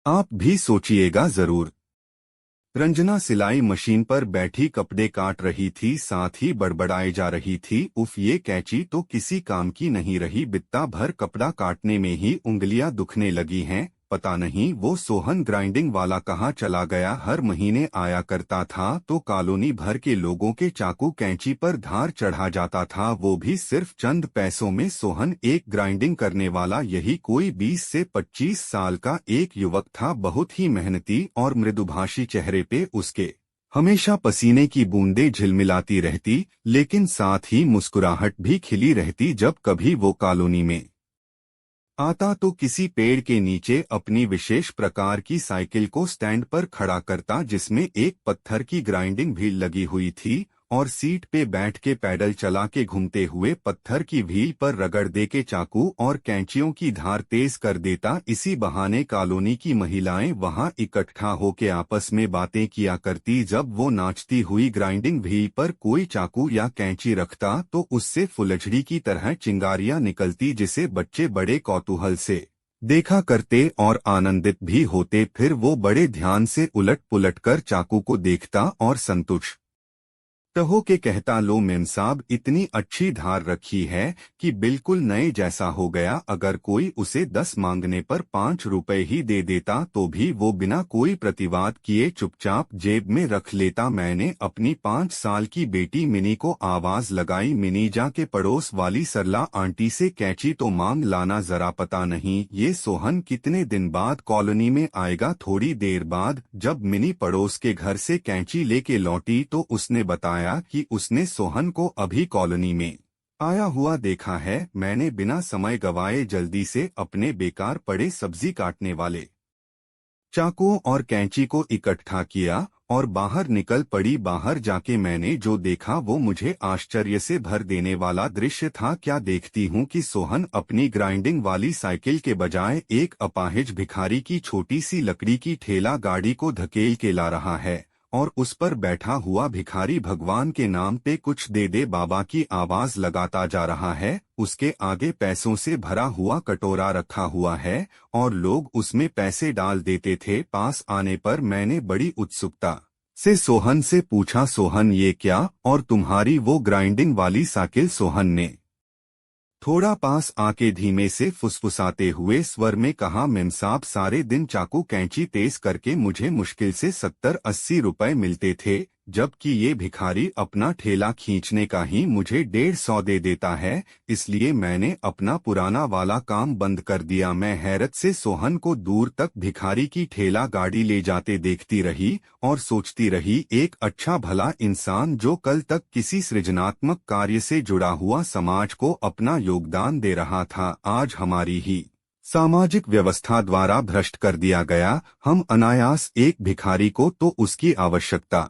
आप भी सोचिएगा जरूर। रंजना सिलाई मशीन पर बैठी कपड़े काट रही थी, साथ ही बड़बड़ाए जा रही थी, उफ ये कैंची तो किसी काम की नहीं रही, बित्ता भर कपड़ा काटने में ही उंगलियां दुखने लगी हैं। पता नहीं वो सोहन ग्राइंडिंग वाला कहाँ चला गया, हर महीने आया करता था तो कॉलोनी भर के लोगों के चाकू कैंची पर धार चढ़ा जाता था, वो भी सिर्फ चंद पैसों में। सोहन एक ग्राइंडिंग करने वाला यही कोई 20 से 25 साल का एक युवक था, बहुत ही मेहनती और मृदुभाषी, चेहरे पे उसके हमेशा पसीने की बूंदें झिलमिलाती रहती, लेकिन साथ ही मुस्कुराहट भी खिली रहती। जब कभी वो कॉलोनी में आता तो किसी पेड़ के नीचे अपनी विशेष प्रकार की साइकिल को स्टैंड पर खड़ा करता, जिसमें एक पत्थर की ग्राइंडिंग व्हील लगी हुई थी, और सीट पे बैठ के पैडल चला के घूमते हुए पत्थर की व्हील पर रगड़ दे के चाकू और कैंचियों की धार तेज कर देता। इसी बहाने कॉलोनी की महिलाएं वहां इकट्ठा होके आपस में बातें किया करती। जब वो नाचती हुई ग्राइंडिंग व्हील पर कोई चाकू या कैंची रखता तो उससे फुलझड़ी की तरह चिंगारियां निकलती, जिसे बच्चे बड़े कौतूहल से देखा करते और आनंदित भी होते। फिर वो बड़े ध्यान से उलट पुलट कर चाकू को देखता और संतुष्ट टहो के कहता, लो मेम साहब, इतनी अच्छी धार रखी है कि बिल्कुल नए जैसा हो गया। अगर कोई उसे 10 मांगने पर 5 रुपए ही दे देता तो भी वो बिना कोई प्रतिवाद किए चुपचाप जेब में रख लेता। मैंने अपनी 5 साल की बेटी मिनी को आवाज लगाई, मिनी जाके पड़ोस वाली सरला आंटी से कैंची तो मांग लाना जरा। पता नहीं ये सोहन कितने दिन बाद कॉलोनी में आएगा। थोड़ी देर बाद जब मिनी पड़ोस के घर से कैंची लेके लौटी तो उसने बताया कि उसने सोहन को अभी कॉलोनी में आया हुआ देखा है। मैंने बिना समय गवाए जल्दी से अपने बेकार पड़े सब्जी काटने वाले चाकुओं और कैंची को इकट्ठा किया और बाहर निकल पड़ी। बाहर जाके मैंने जो देखा वो मुझे आश्चर्य से भर देने वाला दृश्य था। क्या देखती हूँ कि सोहन अपनी ग्राइंडिंग वाली साइकिल के बजाय एक अपाहिज भिखारी की छोटी सी लकड़ी की ठेला गाड़ी को धकेल के ला रहा है, और उस पर बैठा हुआ भिखारी भगवान के नाम पे कुछ दे दे बाबा की आवाज लगाता जा रहा है। उसके आगे पैसों से भरा हुआ कटोरा रखा हुआ है और लोग उसमें पैसे डाल देते थे। पास आने पर मैंने बड़ी उत्सुकता से सोहन से पूछा, सोहन ये क्या, और तुम्हारी वो ग्राइंडिंग वाली साइकिल? सोहन ने थोड़ा पास आके धीमे से फुसफुसाते हुए स्वर में कहा, मेम साहब, सारे दिन चाकू कैंची तेज करके मुझे मुश्किल से 70-80 रुपए मिलते थे, जबकि ये भिखारी अपना ठेला खींचने का ही मुझे 150 दे देता है, इसलिए मैंने अपना पुराना वाला काम बंद कर दिया। मैं हैरत से सोहन को दूर तक भिखारी की ठेला गाड़ी ले जाते देखती रही और सोचती रही, एक अच्छा भला इंसान जो कल तक किसी सृजनात्मक कार्य से जुड़ा हुआ समाज को अपना योगदान दे रहा था, आज हमारी ही सामाजिक व्यवस्था द्वारा भ्रष्ट कर दिया गया। हम अनायास एक भिखारी को तो उसकी आवश्यकता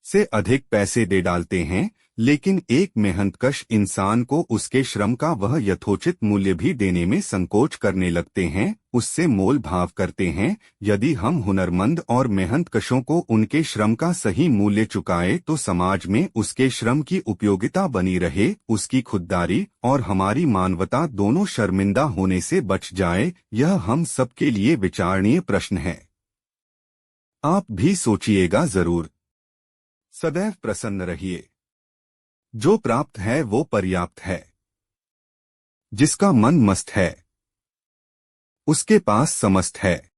से अधिक पैसे दे डालते हैं, लेकिन एक मेहनतकश इंसान को उसके श्रम का वह यथोचित मूल्य भी देने में संकोच करने लगते हैं, उससे मोल भाव करते हैं। यदि हम हुनरमंद और मेहनतकशों को उनके श्रम का सही मूल्य चुकाए तो समाज में उसके श्रम की उपयोगिता बनी रहे, उसकी खुददारी और हमारी मानवता दोनों शर्मिंदा होने से बच जाए। यह हम सबके लिए विचारणीय प्रश्न है। आप भी सोचिएगा जरूर। सदैव प्रसन्न रहिए। जो प्राप्त है वो पर्याप्त है। जिसका मन मस्त है उसके पास समस्त है।